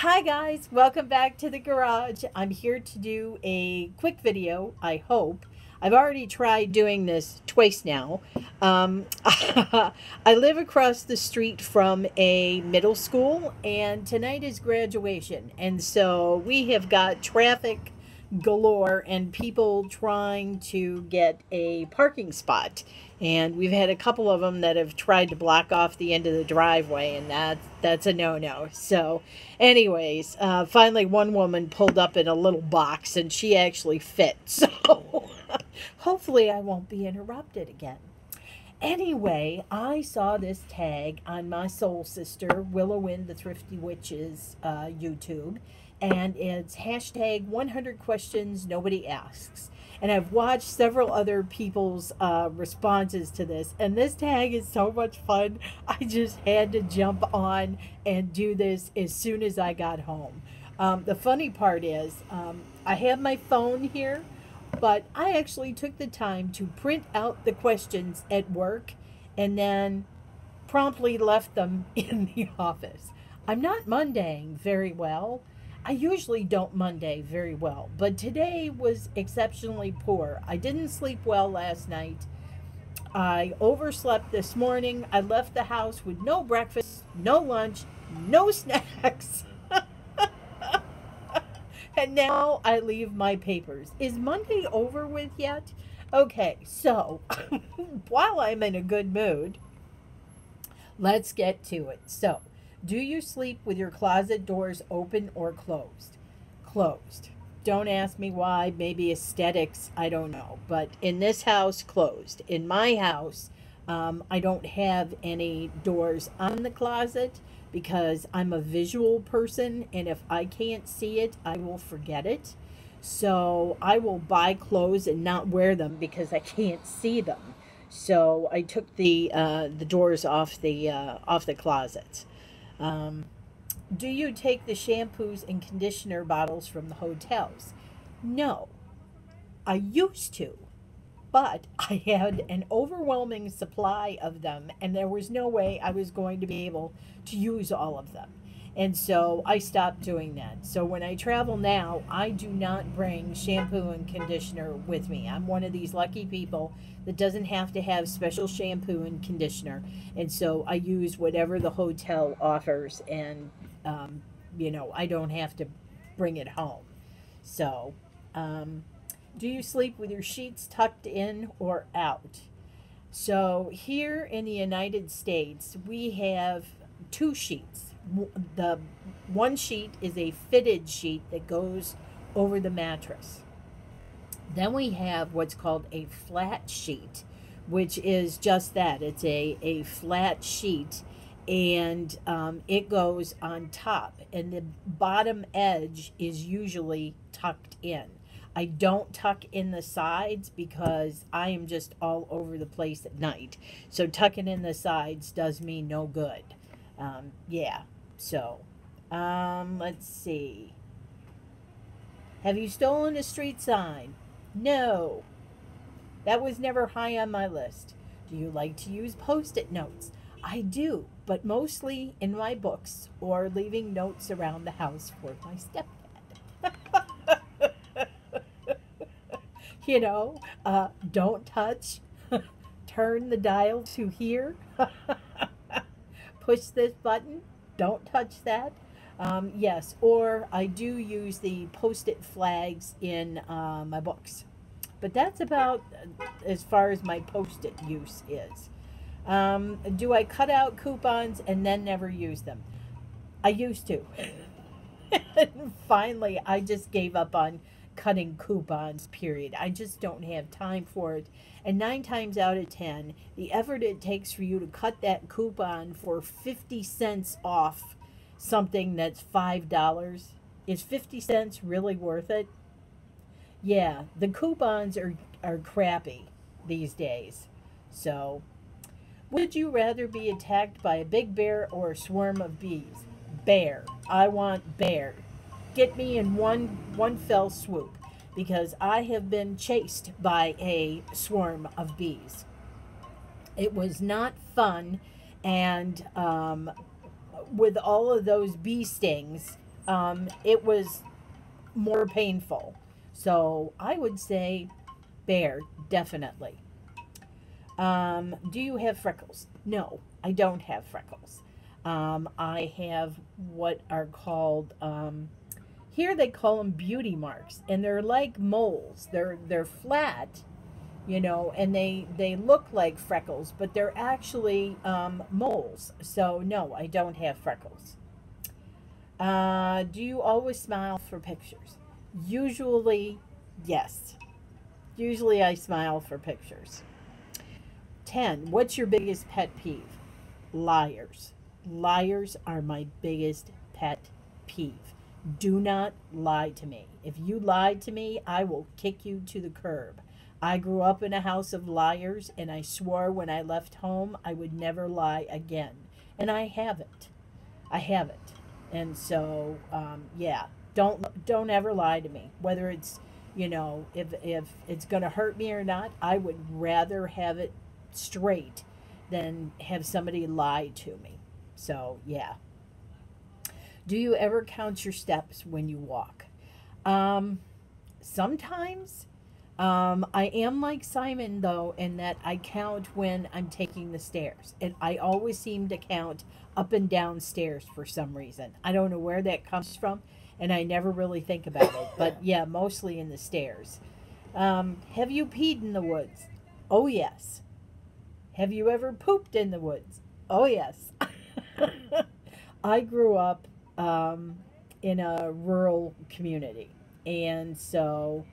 Hi guys, welcome back to the garage. I'm here to do a quick video, I hope. I've already tried doing this twice now. I live across the street from a middle school, and tonight is graduation. And so we have got traffic galore and people trying to get a parking spot. And we've had a couple of them that have tried to block off the end of the driveway, and that's a no-no. So, anyways, finally one woman pulled up in a little box, and she actually fit. So, hopefully, I won't be interrupted again. Anyway, I saw this tag on my soul sister, Willow Wind the Thrifty Witch's YouTube, and it's hashtag 100 questions nobody asks. And I've watched several other people's responses to this, and this tag is so much fun. I just had to jump on and do this as soon as I got home. The funny part is, I have my phone here, but I actually took the time to print out the questions at work and then promptly left them in the office. I'm not Mondaying very well. I usually don't Monday very well, but today was exceptionally poor. I didn't sleep well last night. I overslept this morning. I left the house with no breakfast, no lunch, no snacks. And now I leave my papers. Is Monday over with yet? Okay, so while I'm in a good mood, let's get to it. So, do you sleep with your closet doors open or closed? Closed. Don't ask me why. Maybe aesthetics. I don't know. But in this house, closed. In my house, I don't have any doors on the closet because I'm a visual person, and if I can't see it, I will forget it. So I will buy clothes and not wear them because I can't see them. So I took the doors off the closets. Um, do you take the shampoos and conditioner bottles from the hotels? No, I used to, but I had an overwhelming supply of them, and there was no way I was going to be able to use all of them. And so I stopped doing that. So when I travel now, I do not bring shampoo and conditioner with me. I'm one of these lucky people that doesn't have to have special shampoo and conditioner. And so I use whatever the hotel offers, and, I don't have to bring it home. So, um, do you sleep with your sheets tucked in or out? So, here in the United States, we have two sheets. The one sheet is a fitted sheet that goes over the mattress. Then we have what's called a flat sheet, which is just that. It's a flat sheet, and it goes on top, and the bottom edge is usually tucked in. I don't tuck in the sides because I am just all over the place at night. So tucking in the sides does me no good. Yeah. So, let's see. Have you stolen a street sign? No. That was never high on my list. Do you like to use post it notes? I do, but mostly in my books or leaving notes around the house for my stepdad. Don't touch, turn the dial to here, push this button, don't touch that. Yes, or I do use the post it flags in my books. But that's about as far as my post it use is. Do I cut out coupons and then never use them? I used to. And finally, I just gave up on cutting coupons, period. I just don't have time for it. And 9 times out of 10, the effort it takes for you to cut that coupon for 50 cents off something that's $5, is 50 cents really worth it? Yeah, the coupons are crappy these days. So, would you rather be attacked by a big bear or a swarm of bees? Bear. I want bear. Get me in one fell swoop because I have been chased by a swarm of bees. It was not fun, and with all of those bee stings, it was more painful. So I would say bear, definitely. Do you have freckles? No, I don't have freckles. I have what are called here they call them beauty marks, and they're like moles. They're flat, and they look like freckles, but they're actually moles. So no, I don't have freckles. Do you always smile for pictures? Usually, yes. Usually I smile for pictures. 10. What's your biggest pet peeve? Liars. Liars are my biggest pet peeve. Do not lie to me. If you lied to me, I will kick you to the curb. I grew up in a house of liars, and I swore when I left home I would never lie again. And I haven't. I haven't. And so, yeah, don't ever lie to me. Whether it's, if it's going to hurt me or not, I would rather have it straight than have somebody lie to me. So, yeah. Do you ever count your steps when you walk? Sometimes. I am like Simon, though, in that I count when I'm taking the stairs. And I always seem to count up and down stairs for some reason. I don't know where that comes from, and I never really think about it. But, yeah, mostly in the stairs. Have you peed in the woods? Oh, yes. Have you ever pooped in the woods? Oh, yes. I grew up in a rural community. And so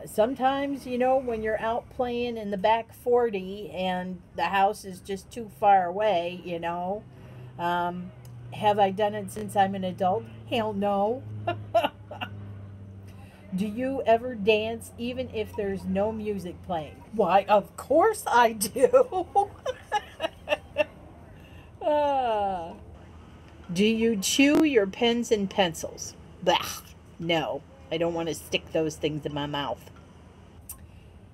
sometimes, when you're out playing in the back 40 and the house is just too far away, have I done it since I'm an adult? Hell no. Do you ever dance even if there's no music playing? Why, of course I do. Do you chew your pens and pencils? Bah, no. I don't want to stick those things in my mouth.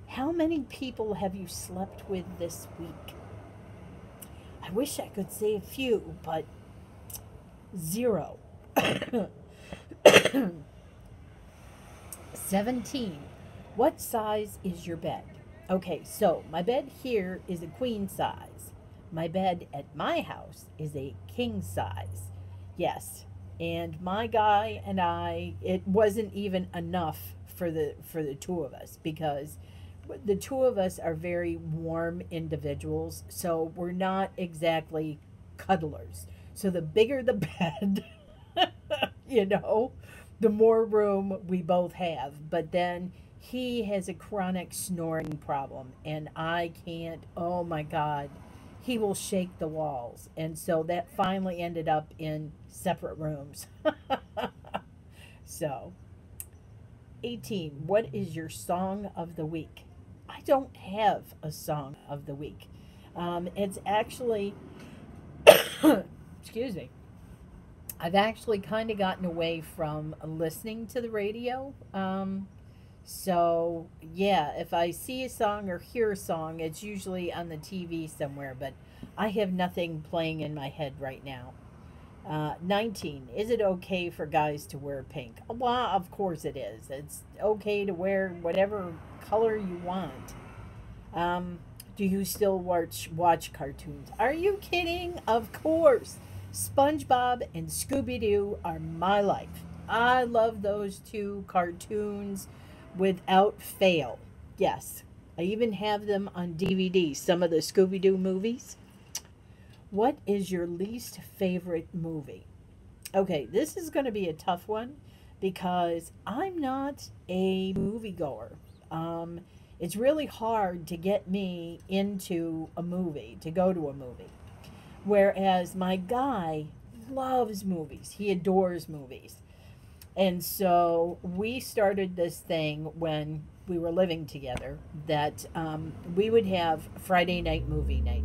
How many people have you slept with this week? I wish I could say a few, but 0. 17. What size is your bed? Okay, so my bed here is a queen size. My bed at my house is a king size. Yes. And my guy and I, it wasn't even enough for the two of us, because the two of us are very warm individuals, so we're not exactly cuddlers. So the bigger the bed, the more room we both have. But then he has a chronic snoring problem, and I can't, oh my God, he will shake the walls. And so that finally ended up in separate rooms. So, 18. What is your song of the week? I don't have a song of the week. It's actually, excuse me, I've actually kind of gotten away from listening to the radio. So, yeah, if I see a song or hear a song, it's usually on the TV somewhere, but I have nothing playing in my head right now. 19. Is it okay for guys to wear pink? Well, of course it is. It's okay to wear whatever color you want. Do you still watch cartoons? Are you kidding? Of course. SpongeBob and Scooby-Doo are my life. I love those two cartoons without fail. Yes. I even have them on DVD, some of the Scooby-Doo movies. What is your least favorite movie? Okay, this is going to be a tough one because I'm not a moviegoer. It's really hard to get me into a movie, to go to a movie. Whereas my guy loves movies. He adores movies. And so we started this thing when we were living together that we would have Friday night movie night.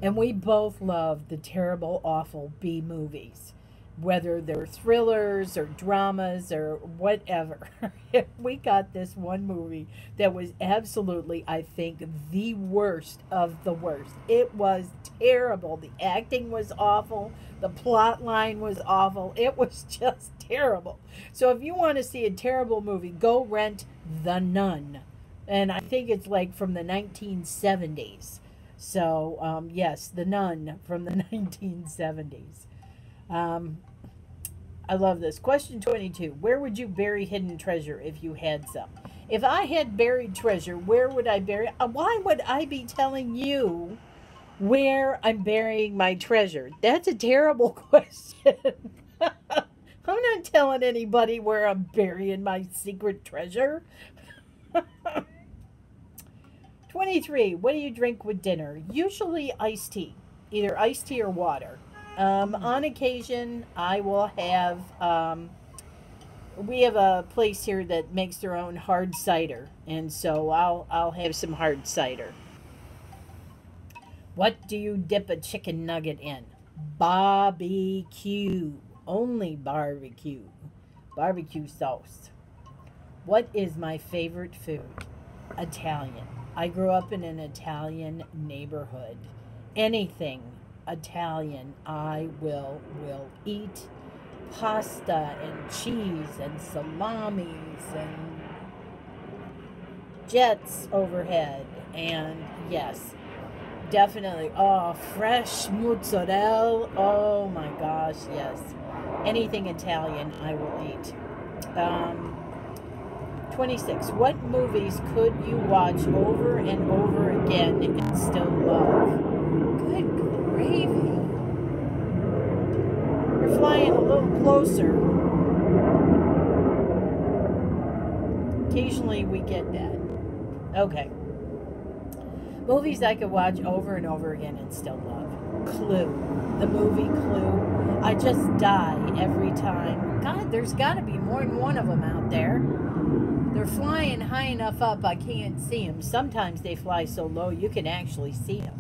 And we both loved the terrible, awful B movies. whether they're thrillers or dramas or whatever. We got this one movie that was absolutely, I think, the worst of the worst. It was terrible. The acting was awful. The plot line was awful. It was just terrible. So if you want to see a terrible movie, go rent The Nun. And I think it's like from the 1970s. So, yes, The Nun from the 1970s. Um, I love this. Question 22. Where would you bury hidden treasure if you had some? If I had buried treasure, where would I bury it? Why would I be telling you where I'm burying my treasure? That's a terrible question. I'm not telling anybody where I'm burying my secret treasure. 23. What do you drink with dinner? Usually iced tea. Either iced tea or water. On occasion, I will have, we have a place here that makes their own hard cider. And so I'll have some hard cider. What do you dip a chicken nugget in? Barbecue. Only barbecue. Barbecue sauce. What is my favorite food? Italian. I grew up in an Italian neighborhood. Anything Italian I will eat. Pasta and cheese and salamis and jets overhead. And yes, definitely. Oh, fresh mozzarella. Oh my gosh, yes. Anything Italian I will eat. 26. What movies could you watch over and over again and still love? Good gravy. You're flying a little closer. Occasionally we get that. Okay. Movies I could watch over and over again and still love. Clue. The movie Clue. I just die every time. God, there's got to be more than one of them out there. They're flying high enough up I can't see them. Sometimes they fly so low you can actually see them.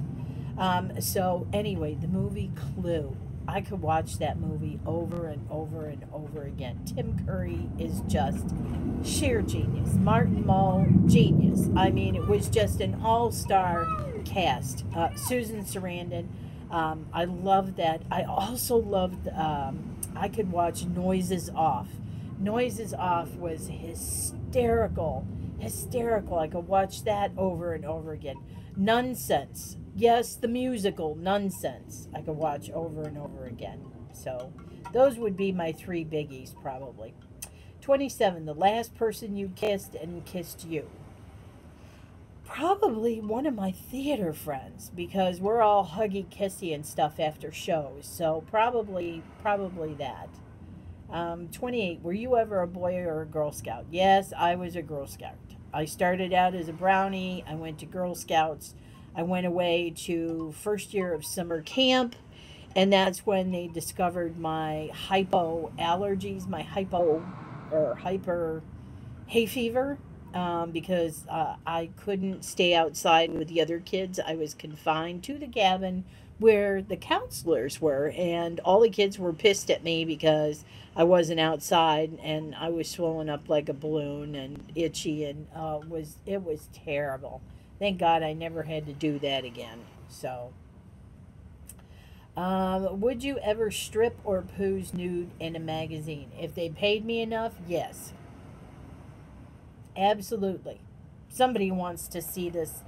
So anyway, the movie Clue. I could watch that movie over and over and over again. Tim Curry is just sheer genius. Martin Mull, genius. I mean, it was just an all-star cast. Susan Sarandon. I loved that. I also loved, I could watch Noises Off. Noises Off was hysterical. Hysterical. I could watch that over and over again. Nonsense. Yes, the musical Nonsense. I could watch over and over again. So those would be my three biggies probably. 27. The last person you kissed and kissed you. Probably one of my theater friends because we're all huggy kissy and stuff after shows. So probably that. 28. Were you ever a boy or a Girl Scout? Yes, I was a Girl Scout. I started out as a brownie. I went to Girl Scouts. I went away to first year of summer camp, and that's when they discovered my hypo allergies, my hypo or hyper hay fever, because I couldn't stay outside with the other kids. I was confined to the cabin where the counselors were, and all the kids were pissed at me because I wasn't outside and I was swollen up like a balloon and itchy, and it was terrible. Thank God I never had to do that again. So, would you ever strip or pose nude in a magazine? If they paid me enough, yes. Absolutely. Somebody wants to see this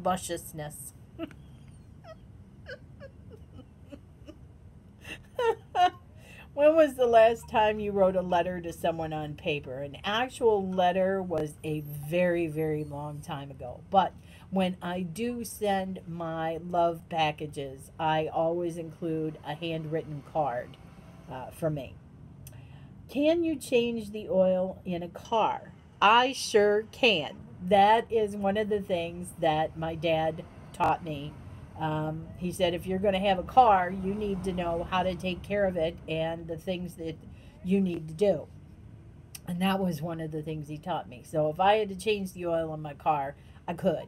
lusciousness. When was the last time you wrote a letter to someone on paper? An actual letter was a very, very long time ago. But when I do send my love packages, I always include a handwritten card for me. Can you change the oil in a car? I sure can. That is one of the things that my dad taught me. He said, if you're going to have a car, you need to know how to take care of it and the things that you need to do. And that was one of the things he taught me. So if I had to change the oil in my car, I could.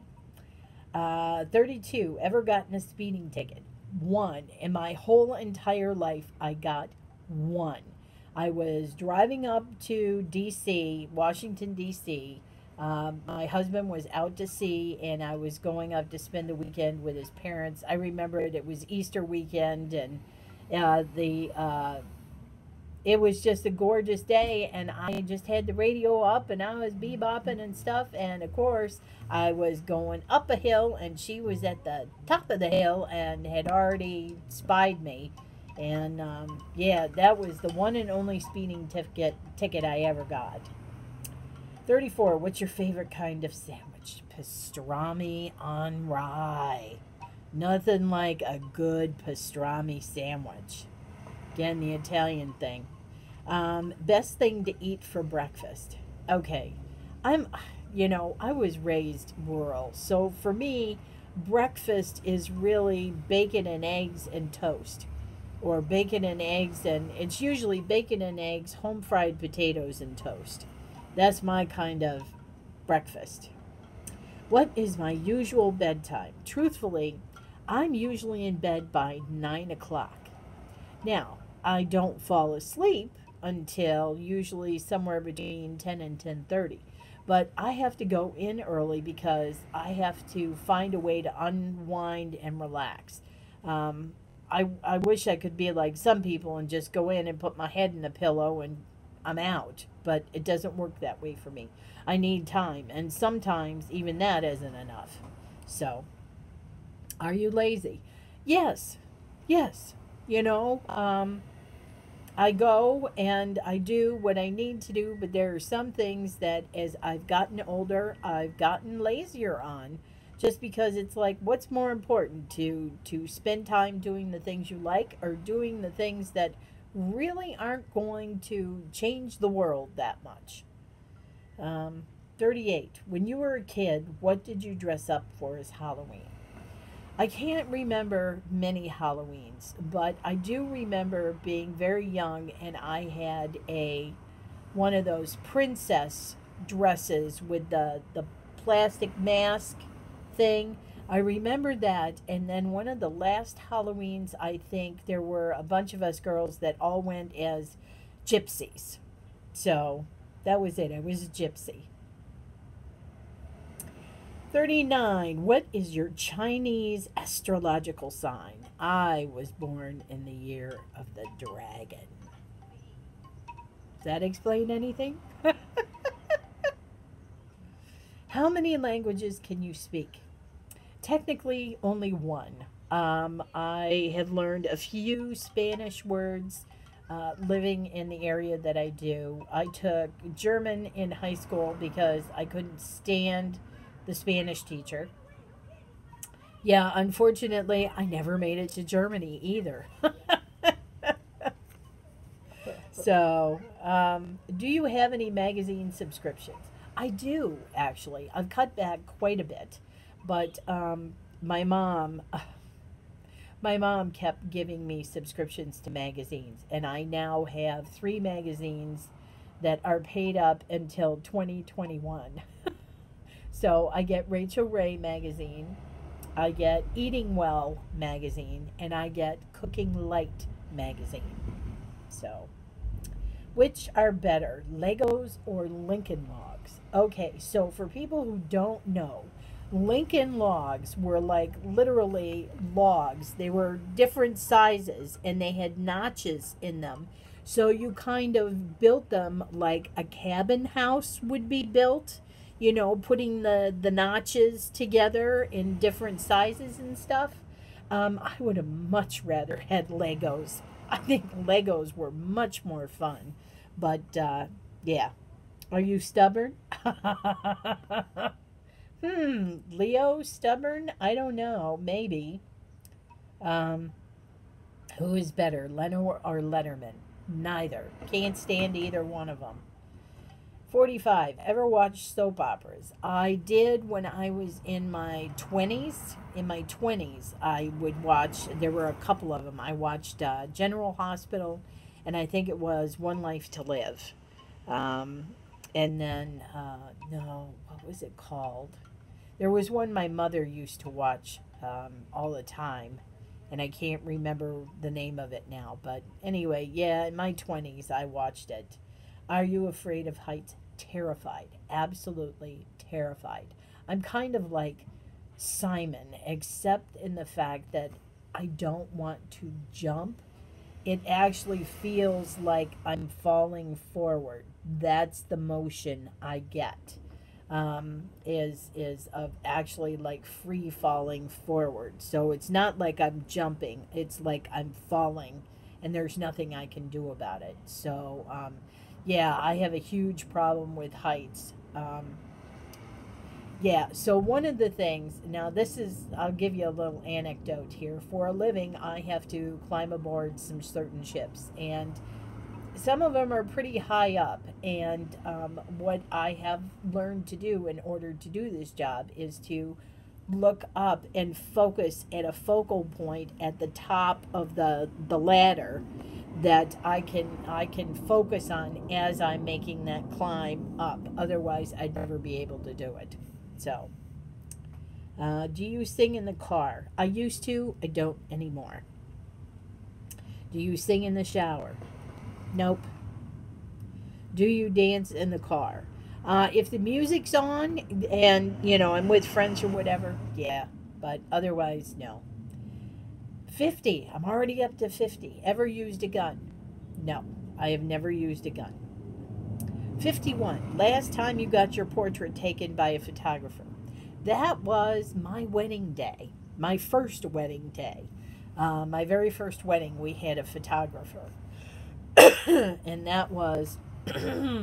32, ever gotten a speeding ticket? One. In my whole entire life, I got one. I was driving up to D.C., Washington, D.C. My husband was out to sea, and I was going up to spend the weekend with his parents. I remember it was Easter weekend, and the it was just a gorgeous day, and I just had the radio up and I was bebopping and stuff, and of course I was going up a hill and she was at the top of the hill and had already spied me. And yeah, that was the one and only speeding ticket I ever got. 34. What's your favorite kind of sandwich? Pastrami on rye. Nothing like a good pastrami sandwich. Again, the Italian thing. Best thing to eat for breakfast. Okay. I'm, I was raised rural. So for me, breakfast is really bacon and eggs and toast. Or bacon and eggs, and it's usually bacon and eggs, home fried potatoes, and toast. That's my kind of breakfast. What is my usual bedtime? Truthfully, I'm usually in bed by 9 o'clock. Now, I don't fall asleep until usually somewhere between 10 and 10:30. But I have to go in early because I have to find a way to unwind and relax. Um, I wish I could be like some people and just go in and put my head in a pillow and I'm out. But it doesn't work that way for me. I need time. And sometimes even that isn't enough. So, are you lazy? Yes. Yes. You know, I go and I do what I need to do, but there are some things that as I've gotten older, I've gotten lazier on. Just because it's like, what's more important, to spend time doing the things you like or doing the things that really aren't going to change the world that much? Um, 38. When you were a kid, what did you dress up for as Halloween? I can't remember many Halloweens, but I do remember being very young and I had a one of those princess dresses with the plastic mask thing. I remember that, and then one of the last Halloweens, I think there were a bunch of us girls that all went as gypsies. So that was it. I was a gypsy. 39. What is your Chinese astrological sign? I was born in the year of the dragon. Does that explain anything? How many languages can you speak? Technically, only one. I have learned a few Spanish words living in the area that I do. I took German in high school because I couldn't stand the Spanish teacher. Yeah, unfortunately, I never made it to Germany either. So, do you have any magazine subscriptions? I do, actually. I've cut back quite a bit, but my mom, my mom kept giving me subscriptions to magazines, and I now have three magazines that are paid up until 2021. So I get Rachel Ray magazine, I get Eating Well magazine, and I get Cooking Light magazine. So, which are better, Legos or Lincoln Logs? Okay, so for people who don't know, Lincoln Logs were like literally logs. They were different sizes and they had notches in them. So you kind of built them like a cabin house would be built, putting the notches together in different sizes and stuff. I would have much rather had Legos. I think Legos were much more fun. But yeah, are you stubborn? Leo, stubborn? I don't know. Maybe. Um, who is better, Leno or Letterman? Neither. Can't stand either one of them. 45. Ever watched soap operas? I did when I was in my 20s. In my 20s, I would watch, there were a couple of them. I watched General Hospital, and I think it was One Life to Live. Um, and then, no, what was it called? There was one my mother used to watch all the time. and I can't remember the name of it now. But anyway, yeah, in my 20s, I watched it. Are you afraid of heights? Terrified. Absolutely terrified. I'm kind of like Simon, except in the fact that I don't want to jump. It actually feels like I'm falling forward. That's the motion I get. Is of actually like free falling forward. So it's not like I'm jumping. It's like I'm falling, and there's nothing I can do about it. So yeah, I have a huge problem with heights. Yeah, so one of the things, now this is, I'll give you a little anecdote here. For a living, I have to climb aboard some certain ships, and some of them are pretty high up. And what I have learned to do in order to do this job is to look up and focus at a focal point at the top of the ladder that I can focus on as I'm making that climb up. Otherwise, I'd never be able to do it. So, do you sing in the car? I used to. I don't anymore. Do you sing in the shower? Nope. Do you dance in the car? If the music's on and, I'm with friends or whatever, yeah. But otherwise, no. 50. I'm already up to 50. Ever used a gun? No. I have never used a gun. 51. Last time you got your portrait taken by a photographer. That was my wedding day. My first wedding day. My very first wedding, we had a photographer. And that was 30,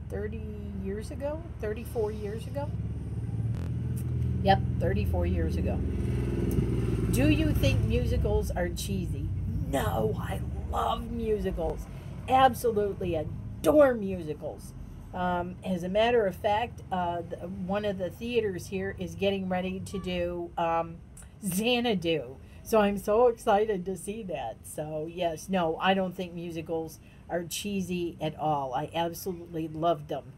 30 years ago, 34 years ago. Yep, 34 years ago. Do you think musicals are cheesy? No, I love musicals. Absolutely adore musicals. As a matter of fact, one of the theaters here is getting ready to do Xanadu. So I'm so excited to see that. So, yes, no, I don't think musicals are cheesy at all. I absolutely loved them.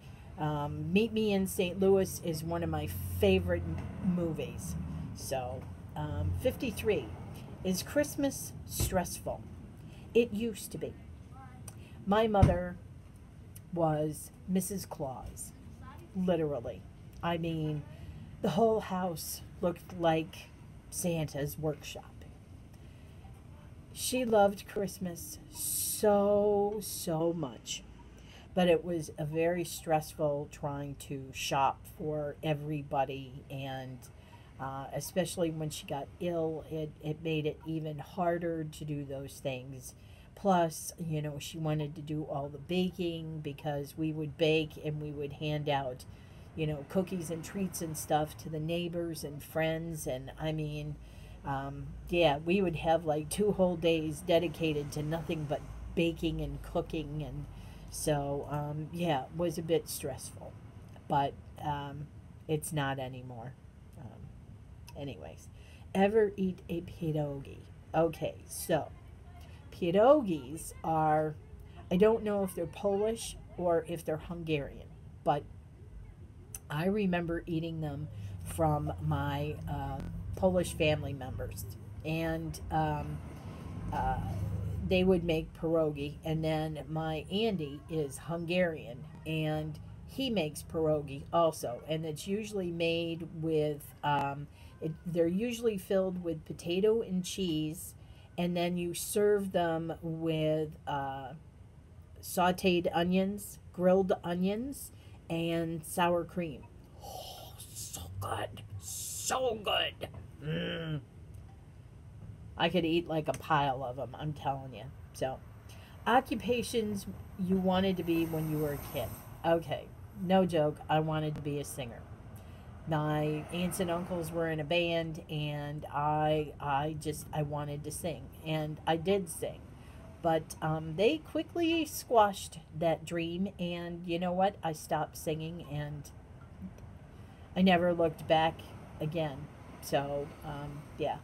Meet Me in St. Louis is one of my favorite movies. So, 53. Is Christmas stressful? It used to be. My mother was Mrs. Claus, literally. I mean, the whole house looked like Santa's workshop. She loved Christmas so, so much. But it was a very stressful trying to shop for everybody, and especially when she got ill, it made it even harder to do those things. Plus, she wanted to do all the baking because we would bake and we would hand out, cookies and treats and stuff to the neighbors and friends. And I mean, yeah, we would have like 2 whole days dedicated to nothing but baking and cooking. And so, yeah, it was a bit stressful, but it's not anymore. Anyways, ever eat a pierogi? Okay, so pierogies are, I don't know if they're Polish or if they're Hungarian, but I remember eating them from my Polish family members. And they would make pierogi, and then my Andy is Hungarian, and he makes pierogi also, and it's usually made with they're usually filled with potato and cheese, and then you serve them with sautéed onions, grilled onions, and sour cream. Oh, so good, so good. I could eat like a pile of them, I'm telling you. So, occupations you wanted to be when you were a kid. Okay, no joke, I wanted to be a singer. My aunts and uncles were in a band, and I wanted to sing, and I did sing. But they quickly squashed that dream, and you know what? I stopped singing, and I never looked back again. So, yeah.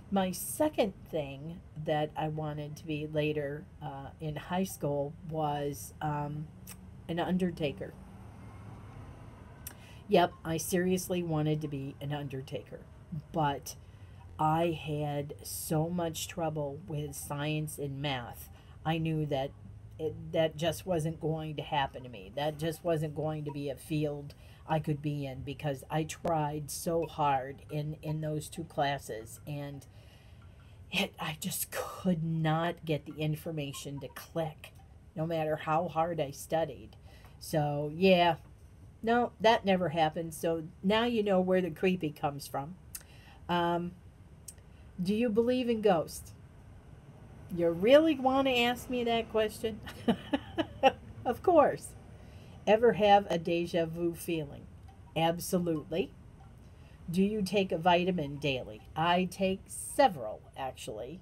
My second thing that I wanted to be later in high school was an undertaker. Yep, I seriously wanted to be an undertaker, but I had so much trouble with science and math. I knew that that just wasn't going to happen to me. That just wasn't going to be a field I could be in because I tried so hard in those two classes, and I just could not get the information to click no matter how hard I studied. So, yeah, no, that never happened. So now you know where the creepy comes from. Um, do you believe in ghosts? You really want to ask me that question? Of course. Ever have a deja vu feeling? Absolutely. Do you take a vitamin daily? I take several, actually.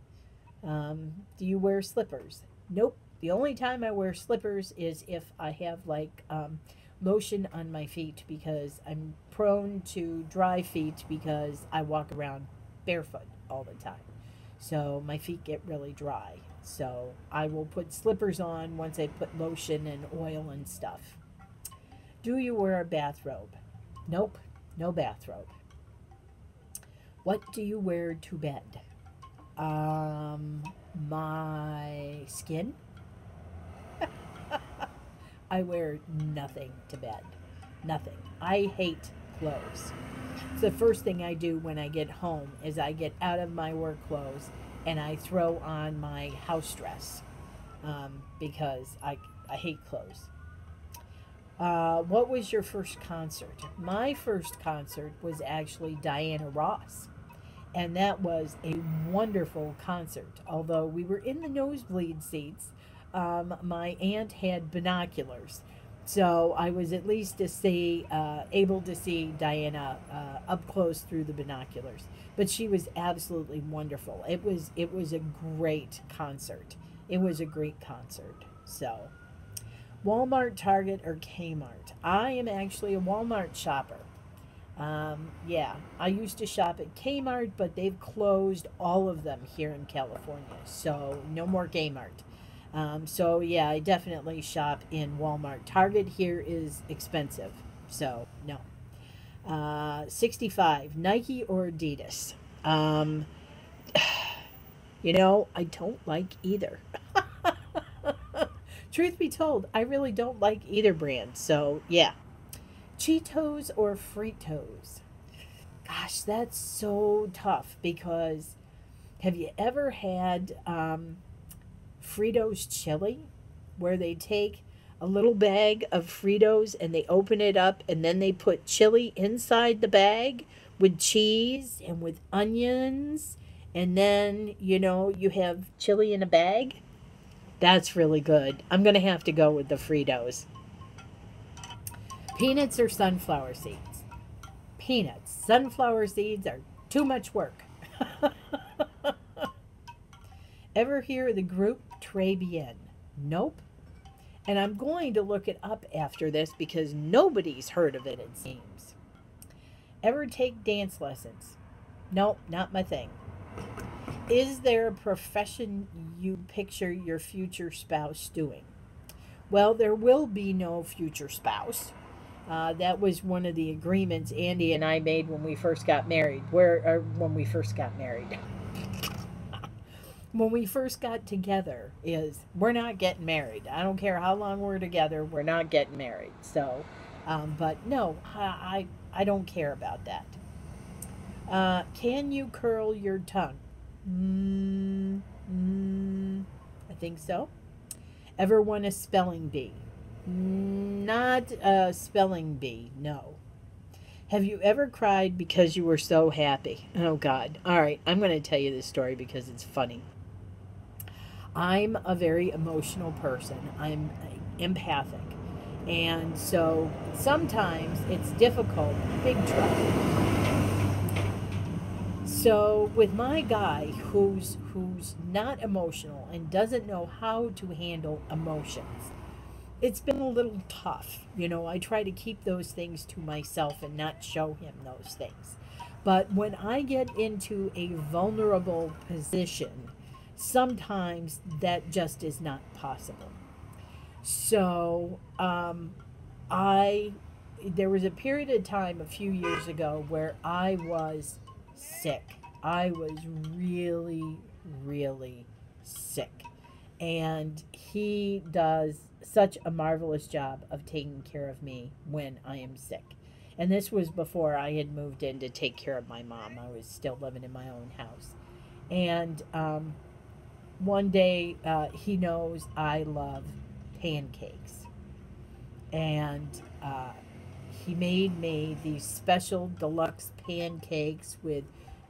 Do you wear slippers? Nope. The only time I wear slippers is if I have lotion on my feet because I'm prone to dry feet because I walk around barefoot all the time. So my feet get really dry. So I will put slippers on once I put lotion and oil and stuff. Do you wear a bathrobe? Nope, no bathrobe. What do you wear to bed? Um, my skin. I wear nothing to bed. Nothing. I hate clothes. So the first thing I do when I get home is I get out of my work clothes and I throw on my house dress because I hate clothes. What was your first concert? My first concert was actually Diana Ross. And that was a wonderful concert. Although we were in the nosebleed seats, my aunt had binoculars. So I was at least able to see Diana up close through the binoculars. But she was absolutely wonderful. It was a great concert. It was a great concert. So Walmart, Target, or Kmart? I am actually a Walmart shopper. Yeah, I used to shop at Kmart, but they've closed all of them here in California. So no more Kmart. So yeah, I definitely shop in Walmart. Target here is expensive. So no. 65, Nike or Adidas? Um, I don't like either. Truth be told, I really don't like either brand. So yeah. Cheetos or Fritos? Gosh, that's so tough because have you ever had Fritos chili where they take a little bag of Fritos and they open it up and then they put chili inside the bag with cheese and with onions and then, you have chili in a bag? That's really good. I'm going to have to go with the Fritos. Peanuts or sunflower seeds? Peanuts. Sunflower seeds are too much work. Ever hear of the group Très Bien? Nope. And I'm going to look it up after this because nobody's heard of it, it seems. Ever take dance lessons? Nope, not my thing. Is there a profession you picture your future spouse doing? Well, there will be no future spouse. That was one of the agreements Andy and I made when we first got married. When we first got married. When we first got together, is we're not getting married. I don't care how long we're together. We're not getting married. So, but no, I don't care about that. Can you curl your tongue? I think so. Ever won a spelling bee? Not a spelling bee, no. Have you ever cried because you were so happy? Oh, God. All right, I'm going to tell you this story because it's funny. I'm a very emotional person, I'm empathic. And so sometimes it's difficult, big trouble. So with my guy who's not emotional and doesn't know how to handle emotions, it's been a little tough. I try to keep those things to myself and not show him those things. But when I get into a vulnerable position, sometimes that just is not possible. So I there was a period of time a few years ago where I was sick. I was really, really sick. And he does such a marvelous job of taking care of me when I am sick. And this was before I had moved in to take care of my mom. I was still living in my own house. And one day he knows I love pancakes. And he made me these special deluxe pancakes with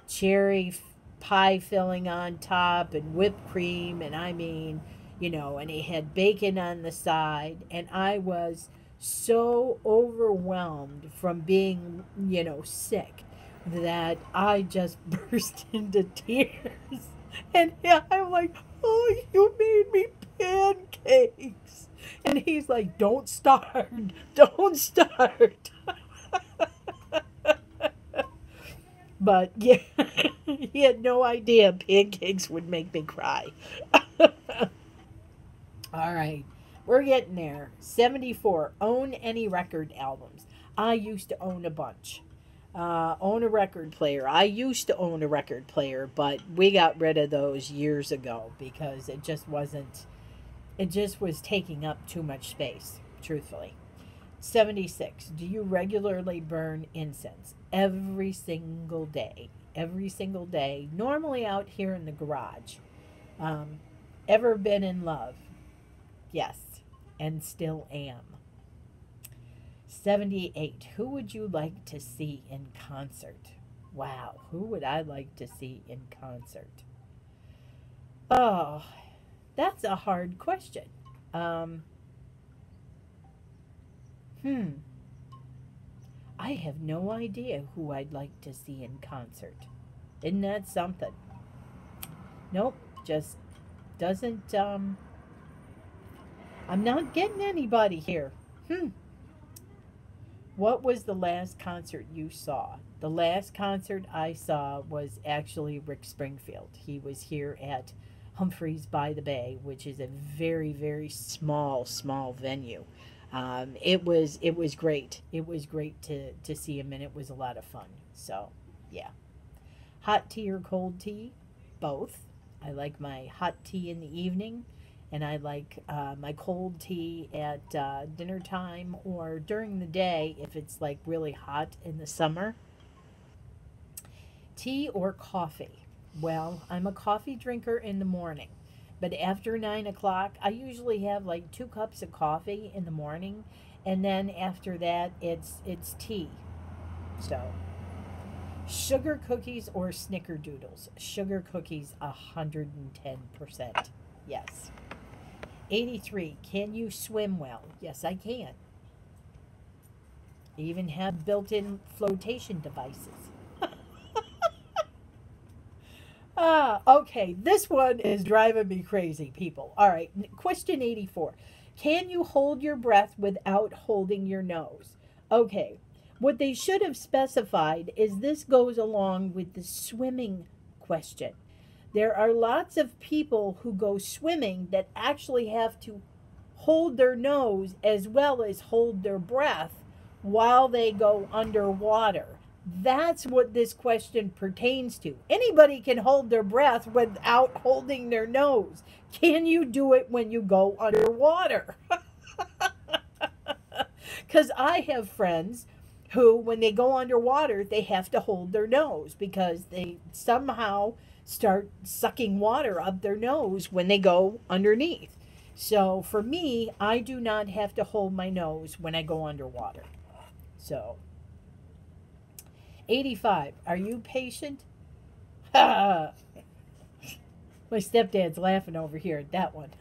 cherry pie filling on top and whipped cream. And I mean, you know, and he had bacon on the side. And I was so overwhelmed from being, you know, sick that I just burst into tears. And yeah, I'm like, oh, you made me pancakes. And he's like, don't start. Don't start. But yeah, he had no idea pancakes would make me cry. All right, we're getting there. 74, own any record albums. I used to own a bunch. Own a record player. I used to own a record player, but we got rid of those years ago because it just wasn't, it just was taking up too much space, truthfully. 76, do you regularly burn incense? Every single day. Every single day. Normally out here in the garage. Ever been in love? Yes, and still am. 78. Who would you like to see in concert? Wow, who would I like to see in concert? Oh, that's a hard question. I have no idea who I'd like to see in concert. Isn't that something? Nope, just doesn't, I'm not getting anybody here. What was the last concert you saw? The last concert I saw was actually Rick Springfield. He was here at Humphreys by the Bay, which is a very, very small venue. It was great. It was great to see him, and it was a lot of fun. So, yeah. Hot tea or cold tea? Both. I like my hot tea in the evening, and I like my cold tea at dinner time or during the day if it's like really hot in the summer. Tea or coffee? Well, I'm a coffee drinker in the morning. But after 9 o'clock, I usually have like 2 cups of coffee in the morning. And then after that, it's tea. So, sugar cookies or snickerdoodles? Sugar cookies, 110%. Yes. 83. Can you swim well? Yes, I can. I even have built-in flotation devices. Okay, this one is driving me crazy, people. All right, question 84. Can you hold your breath without holding your nose? Okay, what they should have specified is this goes along with the swimming question. There are lots of people who go swimming that actually have to hold their nose as well as hold their breath while they go underwater. That's what this question pertains to. Anybody can hold their breath without holding their nose. Can you do it when you go underwater? Because I have friends who, when they go underwater, they have to hold their nose because they somehow start sucking water up their nose when they go underneath. So for me, I do not have to hold my nose when I go underwater. So 85. Are you patient? My stepdad's laughing over here at that one.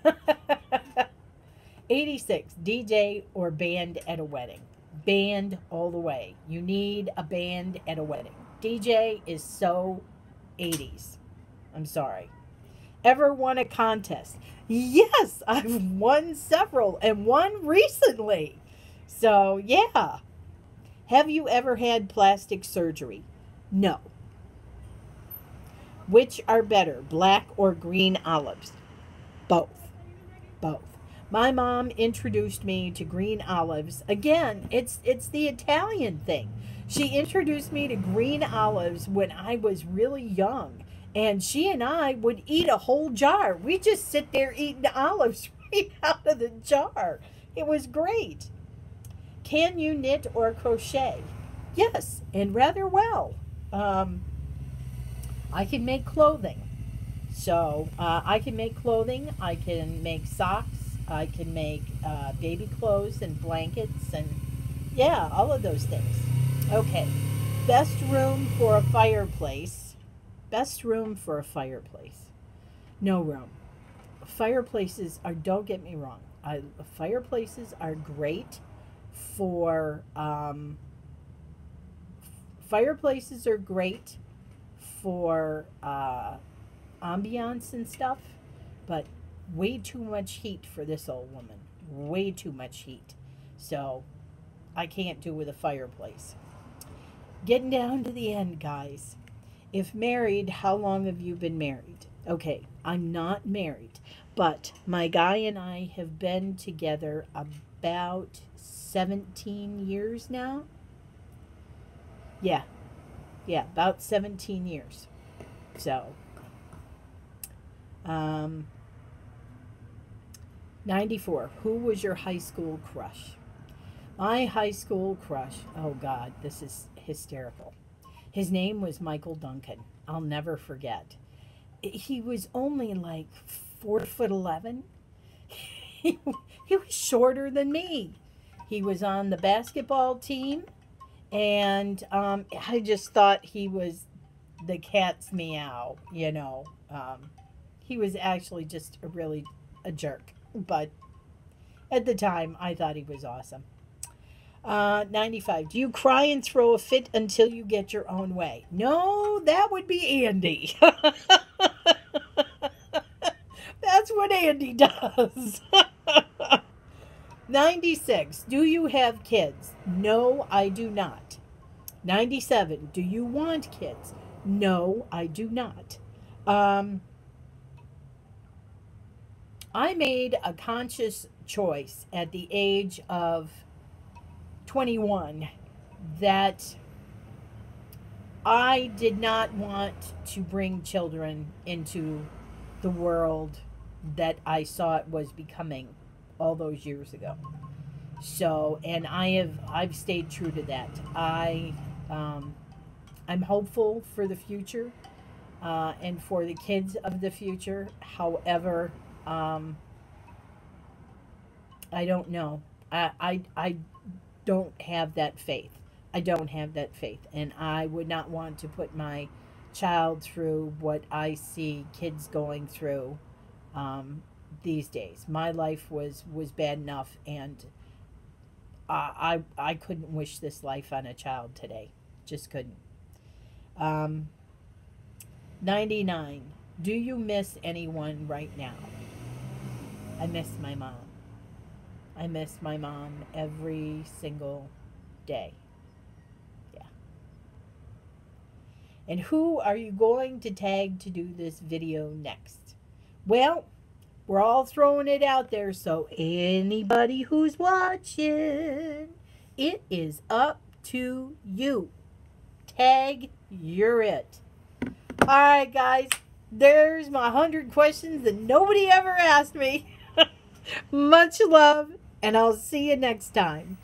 86. DJ or band at a wedding? Band all the way. You need a band at a wedding. DJ is so 80s. I'm sorry. Ever won a contest? Yes, I've won several and one recently. So, yeah. Have you ever had plastic surgery? No. Which are better, black or green olives? Both. Both. My mom introduced me to green olives. Again, it's the Italian thing. She introduced me to green olives when I was really young. And she and I would eat a whole jar. We just sit there eating olives right out of the jar. It was great. Can you knit or crochet? Yes, and rather well. I can make clothing. So I can make clothing. I can make socks. I can make baby clothes and blankets and yeah, all of those things. Okay. Best room for a fireplace. Best room for a fireplace. No room. Fireplaces are, don't get me wrong, fireplaces are great for, fireplaces are great for ambiance and stuff, but way too much heat for this old woman. Way too much heat. So I can't do with a fireplace. Getting down to the end, guys. If married, how long have you been married? Okay, I'm not married, but my guy and I have been together about 17 years now. Yeah, about 17 years. So, 94. Who was your high school crush? My high school crush, oh God, this is hysterical. His name was Michael Duncan. I'll never forget. He was only like 4'11". He was shorter than me. He was on the basketball team, and I just thought he was the cat's meow, you know. He was actually just a jerk, but at the time, I thought he was awesome. 95. Do you cry and throw a fit until you get your own way? No, that would be Andy. That's what Andy does. 96. Do you have kids? No, I do not. 97. Do you want kids? No, I do not. I made a conscious choice at the age of 21 that I did not want to bring children into the world that I saw it was becoming all those years ago. So, and I've stayed true to that. I'm hopeful for the future and for the kids of the future. However, I don't know. I don't have that faith. I don't have that faith. And I would not want to put my child through what I see kids going through these days. My life was bad enough, and I couldn't wish this life on a child today. Just couldn't. 99. Do you miss anyone right now? I miss my mom. I miss my mom every single day. Yeah. And who are you going to tag to do this video next? Well, we're all throwing it out there, so anybody who's watching, it is up to you. Tag, you're it. All right, guys, there's my 100 questions that nobody ever asked me. Much love, and I'll see you next time.